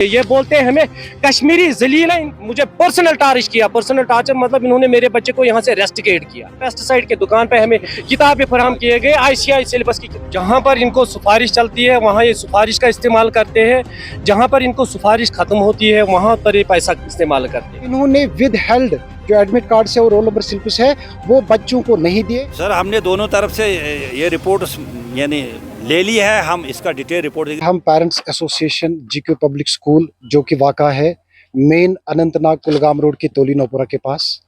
ये बोलते हैं हमें कश्मीरी जलील है, मुझे पर्सनल टारिश किया। पर्सनल टार्चर मतलब इन्होंने मेरे बच्चे को यहाँ से रेस्टिकेट किया। पेस्टिसाइड के दुकान पे हमें किताबें फराहम किए गए ICI सिलेबस की। जहाँ पर इनको सिफारिश चलती है वहाँ ये सिफारिश का इस्तेमाल करते हैं, जहाँ पर इनको सिफारिश खत्म होती है वहाँ पर ये पैसा इस्तेमाल करते हैं। इन्होंने विद हेल्ड जो एडमिट कार्ड से और रोल नंबर स्लिप्स है वो बच्चों को नहीं दिए। सर हमने दोनों तरफ से ये रिपोर्ट यानी ले ली है, हम इसका डिटेल रिपोर्ट हम parents association GQ public school जो कि वाक़ा है मेन अनंतनाग कुलगाम रोड की तोली नौपुरा के पास,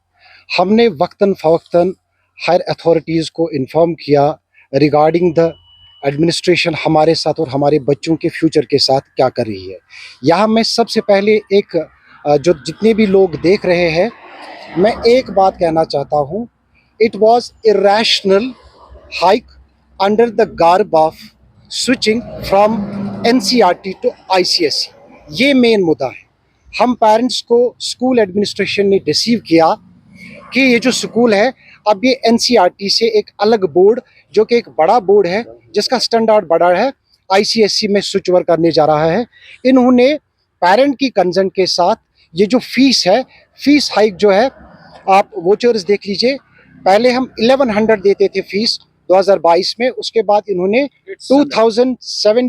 हमने वक्तन फ़वक्तन हायर अथॉरिटीज़ को इन्फॉर्म किया रिगार्डिंग द एडमिनिस्ट्रेशन हमारे साथ और हमारे बच्चों के फ्यूचर के साथ क्या कर रही है। यहाँ मैं सबसे पहले एक जो जितने भी लोग देख रहे हैं मैं एक बात कहना चाहता हूँ, it was irrational hike under the garb of switching from NCERT to ICSE। ये मेन मुद्दा है। हम पेरेंट्स को स्कूल एडमिनिस्ट्रेशन ने डिसीव किया कि ये जो स्कूल है अब ये NCERT से एक अलग बोर्ड जो कि एक बड़ा बोर्ड है जिसका स्टैंडर्ड बड़ा है ICSE में स्विच ओवर करने जा रहा है। इन्होंने पेरेंट की कंसेंट के साथ ये जो फीस है, फीस हाइक जो है आप वोचर्स देख लीजिए, पहले हम 1100 देते थे फीस 2022 में, उसके बाद इन्होंने 2720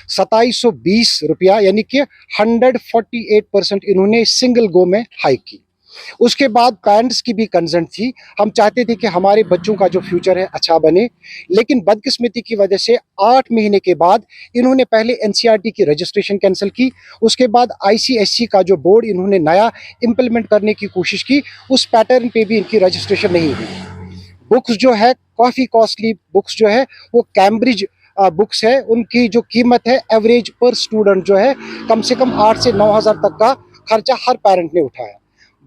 2720 रुपया यानी कि 148% इन्होंने सिंगल गो में हाइक की। उसके बाद पेरेंट्स की भी कंसर्न थी, हम चाहते थे कि हमारे बच्चों का जो फ्यूचर है अच्छा बने, लेकिन बदकिस्मती की वजह से 8 महीने के बाद इन्होंने पहले NCERT की रजिस्ट्रेशन कैंसिल की, उसके बाद ICSE का जो बोर्ड इन्होंने नया इम्प्लीमेंट करने की कोशिश की, उस पैटर्न पे भी इनकी रजिस्ट्रेशन नहीं हुई। बुक्स जो है काफ़ी कॉस्टली बुक्स जो है वो कैम्ब्रिज बुक्स है, उनकी जो कीमत है एवरेज पर स्टूडेंट जो है कम से कम 8 से 9 हज़ार तक का खर्चा हर पेरेंट ने उठाया।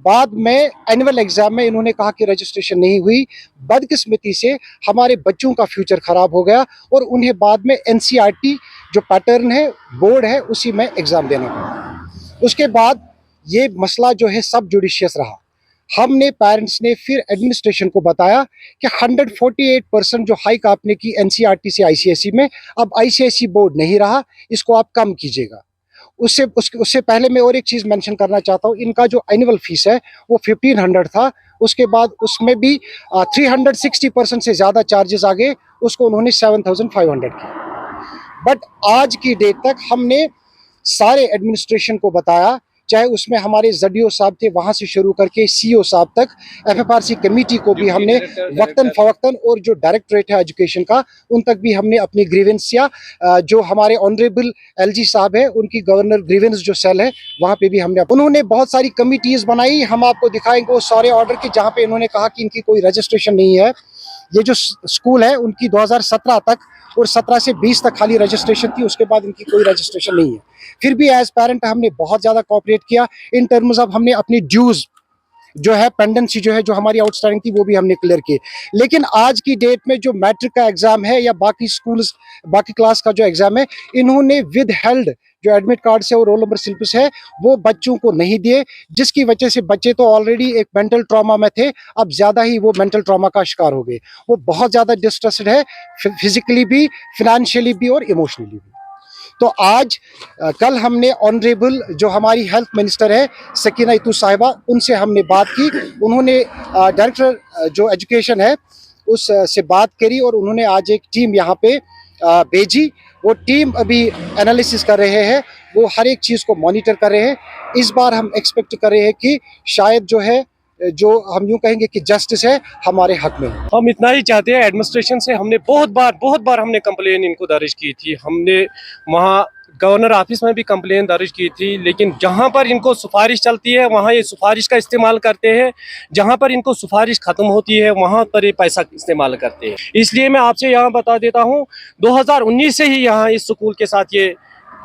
बाद में एनुअल एग्जाम में इन्होंने कहा कि रजिस्ट्रेशन नहीं हुई, बदकिस्मती से हमारे बच्चों का फ्यूचर ख़राब हो गया और उन्हें बाद में NCERT जो पैटर्न है बोर्ड है उसी में एग्ज़ाम देना पड़ा। उसके बाद ये मसला जो है सब जुडिशियस रहा। हमने पेरेंट्स ने फिर एडमिनिस्ट्रेशन को बताया कि 148% जो हाइक आपने की NCERT से ICSE में, अब ICSE बोर्ड नहीं रहा, इसको आप कम कीजिएगा। उससे पहले मैं और एक चीज़ मेंशन करना चाहता हूँ, इनका जो एनुअल फीस है वो 1500 था, उसके बाद उसमें भी 360% से ज़्यादा चार्जेस आ गए, उसको उन्होंने 7500 किया। बट आज की डेट तक हमने सारे एडमिनिस्ट्रेशन को बताया, चाहे उसमें हमारे ZDO साहब थे वहाँ से शुरू करके CO साहब तक, FFRC कमेटी को भी हमने वक्तन फ़वक्तन और जो डायरेक्टरेट है एजुकेशन का उन तक भी हमने अपनी ग्रीवेंस या जो हमारे ऑनरेबल LG साहब है उनकी गवर्नर ग्रीवेंस जो सेल है वहाँ पे भी हमने, उन्होंने बहुत सारी कमिटीज़ बनाई, हम आपको दिखाएंगे वो सारे ऑर्डर के जहाँ पे इन्होंने कहा कि इनकी कोई रजिस्ट्रेशन नहीं है। ये जो स्कूल है उनकी 2017 तक और 17 से 20 तक खाली रजिस्ट्रेशन थी, उसके बाद इनकी कोई रजिस्ट्रेशन नहीं है। फिर भी एज पेरेंट हमने बहुत ज़्यादा कोऑपरेट किया इन टर्म्स ऑफ हमने अपनी ड्यूज़ जो है पेंडेंसी जो है जो हमारी आउटस्टैंडिंग थी वो भी हमने क्लियर की। लेकिन आज की डेट में जो मैट्रिक का एग्ज़ाम है या बाकी स्कूल्स बाकी क्लास का जो एग्ज़ाम है, इन्होंने विद हेल्ड जो एडमिट कार्ड से और रोल नंबर स्लिप्स है वो बच्चों को नहीं दिए, जिसकी वजह से बच्चे तो ऑलरेडी एक मेंटल ट्रॉमा में थे, अब ज़्यादा ही वो मेंटल ट्रॉमा का शिकार हो गए। वो बहुत ज़्यादा डिस्ट्रेस्ड है, फिजिकली भी, फिनेंशियली भी और इमोशनली भी। तो आज कल हमने ऑनरेबल जो हमारी हेल्थ मिनिस्टर है सकीना इतू साहिबा, उनसे हमने बात की, उन्होंने डायरेक्टर जो एजुकेशन है उस से बात करी और उन्होंने आज एक टीम यहाँ पे भेजी। वो टीम अभी एनालिसिस कर रहे हैं, वो हर एक चीज़ को मॉनिटर कर रहे हैं। इस बार हम एक्सपेक्ट कर रहे हैं कि शायद जो है जो हम यूँ कहेंगे कि जस्टिस है हमारे हक में। हम इतना ही चाहते हैं एडमिनिस्ट्रेशन से, हमने बहुत बार हमने कंप्लेन इनको दर्ज की थी, हमने वहाँ गवर्नर ऑफिस में भी कंप्लेन दर्ज की थी, लेकिन जहाँ पर इनको सिफारिश चलती है वहाँ ये सिफारिश का इस्तेमाल करते हैं, जहाँ पर इनको सिफारिश ख़त्म होती है वहाँ पर ये पैसा इस्तेमाल करते हैं। इसलिए मैं आपसे यहाँ बता देता हूँ 2019 से ही यहाँ इस स्कूल के साथ ये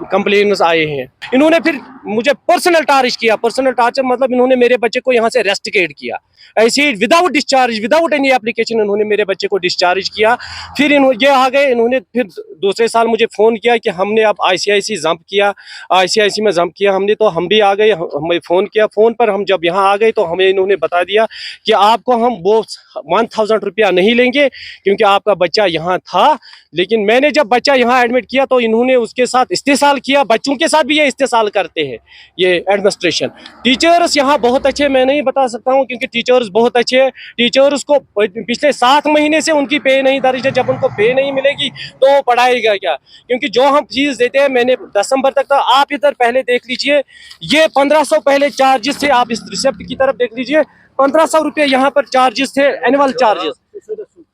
कंप्लेन्स आए हैं। इन्होंने फिर मुझे पर्सनल टारिश किया। पर्सनल टार्चर मतलब इन्होंने मेरे बच्चे को यहाँ से रेस्टिकेट किया, ऐसे ही without discharge without any application इन्होंने मेरे बच्चे को डिस्चार्ज किया। फिर ये आ गए, इन्होंने फिर दूसरे साल मुझे फ़ोन किया कि हमने अब ICIC जंप किया, ICIC में जंप किया हमने, तो हम भी आ गए, हमें फ़ोन किया। फ़ोन पर हम जब यहाँ आ गए तो हमें इन्होंने बता दिया कि आपको हम वो 1000 रुपया नहीं लेंगे क्योंकि आपका बच्चा यहाँ था। लेकिन मैंने जब बच्चा यहाँ एडमिट किया तो इन्होंने उसके साथ इस्तेसाल इस्तेसाल किया, बच्चों के साथ भी ये इस्तेसाल करते हैं ये एडमिनिस्ट्रेशन। टीचर्स यहाँ बहुत अच्छे, मैं नहीं बता सकता हूँ क्योंकि टीचर्स बहुत अच्छे हैं। टीचर्स को पिछले 7 महीने से उनकी पे नहीं दर्ज है। जब उनको पे नहीं मिलेगी तो वो पढ़ाएगा क्या? क्योंकि जो हम फीस देते हैं, मैंने दिसंबर तक था, आप इधर पहले देख लीजिए, ये 1500 पहले चार्जेस थे। आप इस रिसिप्ट की तरफ देख लीजिए, 1500 रुपये यहाँ पर चार्जेस थे, एनुअल चार्जेस,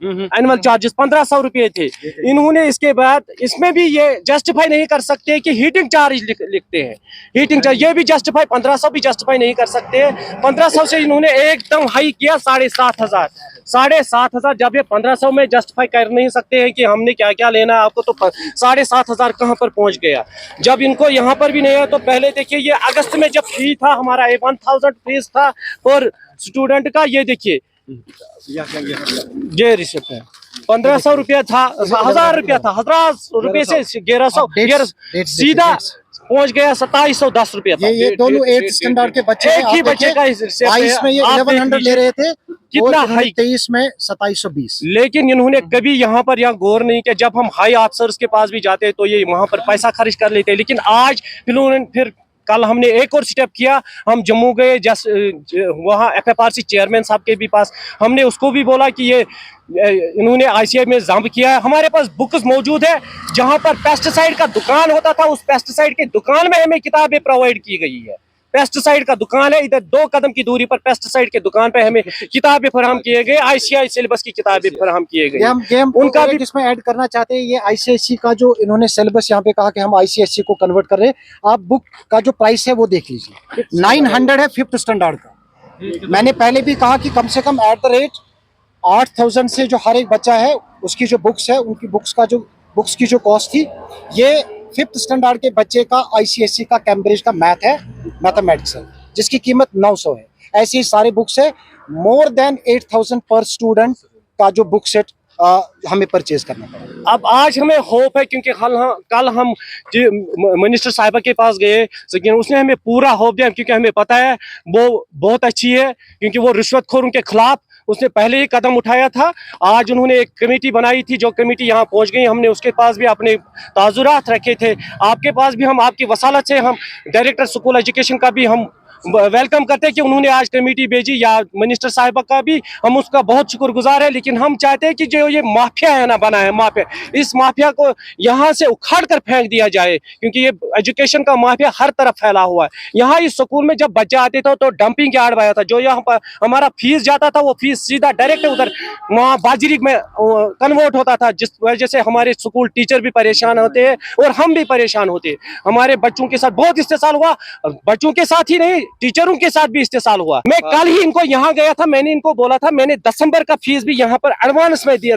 एनुअल चार्जेस 1500 रुपये थे। इन्होंने इसके बाद इसमें भी ये जस्टिफाई नहीं कर सकते कि हीटिंग चार्ज लिखते हैं, हीटिंग चार्ज ये भी जस्टिफाई, 1500 भी जस्टिफाई नहीं कर सकते हैं। 1500 से इन्होंने एकदम हाई किया 7500, 7500। जब ये 1500 में जस्टिफाई कर नहीं सकते हैं कि हमने क्या क्या लेना है आपको, तो 7500 कहाँ पर पहुंच गया? जब इनको यहाँ पर भी नहीं है तो पहले देखिए, ये अगस्त में जब फी था हमारा 1000 फीस था और स्टूडेंट का, ये देखिए ये रिसिप्ट है, 1500 रुपया था, 1000 रुपया था, 1000 रुपये से 1100 सीधा पहुंच गया 2710 रुपया था। ये दोनों 8th स्टैंडर्ड के बच्चे एक ही बच्चे का 22 में ये 1100 ले रहे थे, कितना हाई, 23 में 2720। लेकिन इन्होंने कभी यहाँ पर यहाँ गौर नहीं किया। जब हम हाई ऑफिसर्स के पास भी जाते हैं तो ये वहां पर पैसा खर्च कर लेते हैं। लेकिन आज फिर कल हमने एक और स्टेप किया, हम जम्मू गए, वहाँ FFRC चेयरमैन साहब के भी पास, हमने उसको भी बोला कि ये इन्होंने ICI में जंप किया है। हमारे पास बुक्स मौजूद है, जहाँ पर पेस्टिसाइड का दुकान होता था, उस पेस्टिसाइड के दुकान में हमें किताबें प्रोवाइड की गई है। पेस्टिसाइड का दुकान है इधर, 2 कदम की दूरी पर पेस्टिसाइड के दुकान पे हमें किताबें फराहम किए गए, ICI सिलेबस की किताबें फराहम किए गए। उनका भी जिसमें ऐड करना चाहते हैं, ये ICSE का जो इन्होंने सिलेबस यहाँ पे कहा कि हम ICSE को कन्वर्ट कर रहे हैं। आप बुक का जो प्राइस है वो देख लीजिए, 900 है 5th स्टैंडर्ड का। मैंने पहले भी कहा कि कम से कम एट द रेट 8000 से जो हर एक बच्चा है उसकी जो बुक्स है, उनकी बुक्स की जो कॉस्ट थी, ये 5th स्टैंडर्ड के बच्चे का ICSE का कैम्ब्रिज का मैथ है, मैथमेटिक्स है, जिसकी कीमत 900 है। ऐसे ही सारे बुक्स है, मोर देन 8000 पर स्टूडेंट का जो बुक सेट हमें परचेज करना पड़ा। अब आज हमें होप है क्योंकि कल हम मिनिस्टर साहिबा के पास गए, उसने हमें पूरा होप दिया क्योंकि हमें पता है वो बहुत अच्छी है, क्योंकि वो रिश्वतखोरों के खिलाफ उसने पहले ही कदम उठाया था। आज उन्होंने एक कमेटी बनाई थी, जो कमेटी यहाँ पहुँच गई, हमने उसके पास भी अपने ताजुरात रखे थे, आपके पास भी हम आपकी वसालत से हम डायरेक्टर स्कूल एजुकेशन का भी हम वेलकम करते हैं कि उन्होंने आज कमेटी भेजी, या मिनिस्टर साहिबा का भी हम उसका बहुत शुक्रगुजार है। लेकिन हम चाहते हैं कि जो ये माफिया है ना, बना है माफिया, इस माफिया को यहाँ से उखाड़ कर फेंक दिया जाए, क्योंकि ये एजुकेशन का माफिया हर तरफ फैला हुआ है। यहाँ इस स्कूल में जब बच्चा आते थे तो डंपिंग यार्ड बनाया था, जो यहाँ पर हमारा फीस जाता था वो फीस सीधा डायरेक्ट उधर वहाँ बाजरी में कन्वर्ट होता था, जिस वजह से हमारे स्कूल टीचर भी परेशान होते हैं और हम भी परेशान होते हैं। हमारे बच्चों के साथ बहुत इस्तेसाल हुआ, बच्चों के साथ ही नहीं टीचरों के साथ भी इस्तेसाल हुआ। मैं कल ही इनको यहाँ गया था, मैंने इनको बोला था, मैंने दिसंबर का फीस भी यहाँ पर एडवांस में दिया,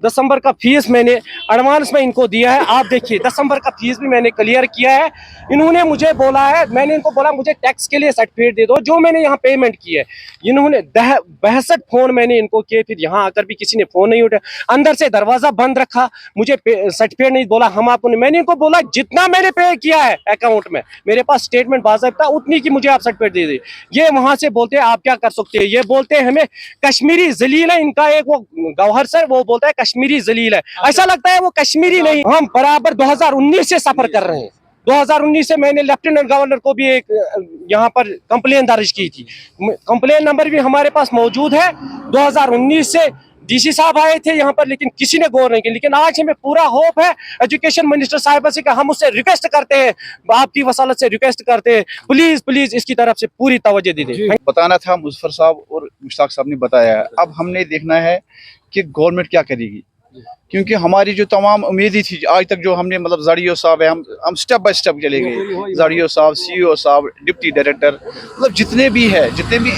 दिसंबर का फीस मैंने एडवांस में इनको दिया है। आप देखिए दिसंबर का फीस भी मैंने क्लियर किया है। इन्होंने मुझे बोला है, मैंने इनको बोला मुझे टैक्स के लिए सर्टिफिकेट दे दो, जो मैंने यहाँ पेमेंट की है। इन्होंने 62 फोन मैंने इनको किए, फिर यहाँ आकर भी किसी ने फोन नहीं उठाया, अंदर से दरवाजा बंद रखा, मुझे सर्टिफिकेट नहीं बोला। हम आपको, मैंने इनको बोला जितना मैंने पे किया है अकाउंट में, मेरे पास स्टेटमेंट बाज़ाब्ता उतनी की मुझे आप सर्टिफिकेट दे दे। ये वहां से बोलते हैं आप क्या कर सकते हैं, ये बोलते हैं हमें कश्मीरी जलील है। इनका एक वो गौहर सर वो बोलता है कश्मीरी जलील है, ऐसा लगता है वो कश्मीरी नहीं। हम बराबर 2019 से सफर कर रहे हैं। 2019 से मैंने लेफ्टिनेंट गवर्नर को भी एक यहाँ पर कंप्लेन दर्ज की थी, कंप्लेन नंबर भी हमारे पास मौजूद है। 2019 से DC साहब आए थे यहाँ पर, लेकिन किसी ने गौर नहीं किया। लेकिन आज हमें पूरा होप है एजुकेशन मिनिस्टर साहिबा से, हम उससे रिक्वेस्ट करते हैं, आपकी वसालत से रिक्वेस्ट करते हैं, प्लीज प्लीज इसकी तरफ से पूरी तवज्जो दे दें। बताना था, मुजफ्फर साहब और मुश्ताक साहब ने बताया है। अब हमने देखना है कि गवर्नमेंट क्या करेगी, क्योंकि हमारी जो तमाम उम्मीदें थी आज तक, जो हमने मतलब ज़ाड़ियो साहब है, हम स्टेप बाय स्टेप चले गए। ज़ाड़ियो साहब, CEO साहब, डिप्टी डायरेक्टर, मतलब जितने भी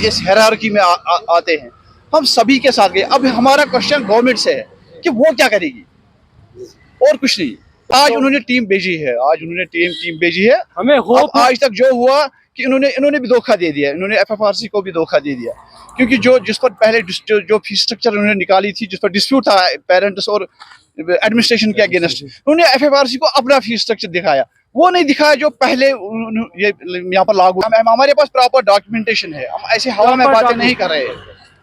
इस हायरार्की में आते हैं, हम सभी के साथ गए। अब हमारा क्वेश्चन गवर्नमेंट से है कि वो क्या करेगी, और कुछ नहीं। आज उन्होंने टीम भेजी है, हमें होप। आज तक जो हुआ कि इन्होंने भी धोखा दे दिया, इन्होंने FFRC को भी धोखा दे दिया, क्योंकि जिस पर पहले जो फीस स्ट्रक्चर उन्होंने निकाली थी, जिस पर डिस्प्यूट था पेरेंट्स और एडमिनिस्ट्रेशन के अगेंस्ट, उन्होंने FFRC को अपना फीस स्ट्रक्चर दिखाया, वो नहीं दिखाया जो पहले ये यहाँ पर लागू। हमारे पास प्रॉपर डॉक्यूमेंटेशन है, हम ऐसे हवा में बातें नहीं कर रहे हैं।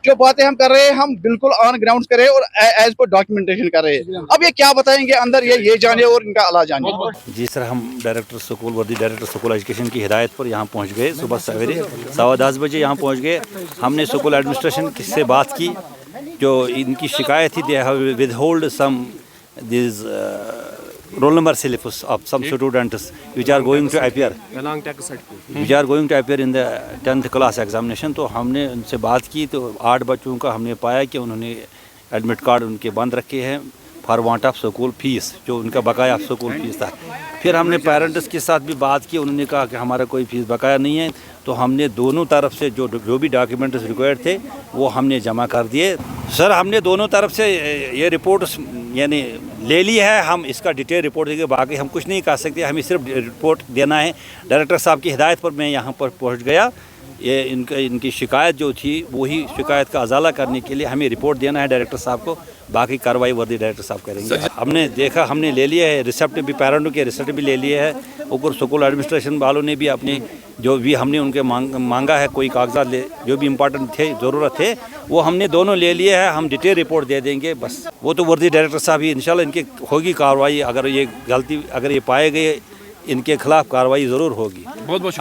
जो बातें हम कर रहे हैं हम बिल्कुल ऑन ग्राउंड कर रहे हैं और एज पर डॉक्यूमेंटेशन कर रहे हैं। अब ये क्या बताएंगे अंदर, ये जाने और इनका अल्लाह जाने। जी सर, हम डायरेक्टर स्कूल वर्दी डायरेक्टर स्कूल एजुकेशन की हिदायत पर यहाँ पहुँच गए। सुबह सवेरे 10:15 बजे यहाँ पहुँच गए। हमने स्कूल एडमिनिस्ट्रेशन से बात की, जो इनकी शिकायत थी, they have withhold some this roll number syllabus of some students which are going to appear in the 10th class examination। तो हमने उनसे बात की तो 8 बच्चों का हमने पाया कि उन्होंने एडमिट कार्ड उनके बंद रखे हैं for want of school fees, जो उनका बकाया स्कूल फीस था। फिर हमने पेरेंट्स के साथ भी बात की, उन्होंने कहा कि हमारा कोई फीस बकाया नहीं है। तो हमने दोनों तरफ से जो भी डॉक्यूमेंट्स रिक्वायर्ड थे वो हमने जमा कर दिए। सर, हमने दोनों तरफ से ये रिपोर्ट यानी ले ली है। हम इसका डिटेल रिपोर्ट देंगे, बाकी हम कुछ नहीं कर सकते, हमें सिर्फ रिपोर्ट देना है। डायरेक्टर साहब की हिदायत पर मैं यहाँ पर पहुँच गया। ये इनकी शिकायत जो थी वही शिकायत का अजाला करने के लिए हमें रिपोर्ट देना है डायरेक्टर साहब को, बाकी कार्रवाई वर्दी डायरेक्टर साहब करेंगे। हमने देखा, हमने ले लिया है रिसिप्ट भी, पेरेंटों के रिसिप्ट भी ले लिए है। ऊपर स्कूल एडमिनिस्ट्रेशन वालों ने भी अपने जो भी हमने उनके मांगा है, कोई कागजात जो भी इम्पोर्टेंट थे, ज़रूरत थे, वो हमने दोनों ले लिए हैं। हम डिटेल रिपोर्ट दे देंगे बस। वो तो वर्दी डायरेक्टर साहब ही इंशाल्लाह इनकी होगी कार्रवाई। अगर ये गलती अगर ये पाए गए, इनके खिलाफ कार्रवाई ज़रूर होगी। बहुत बहुत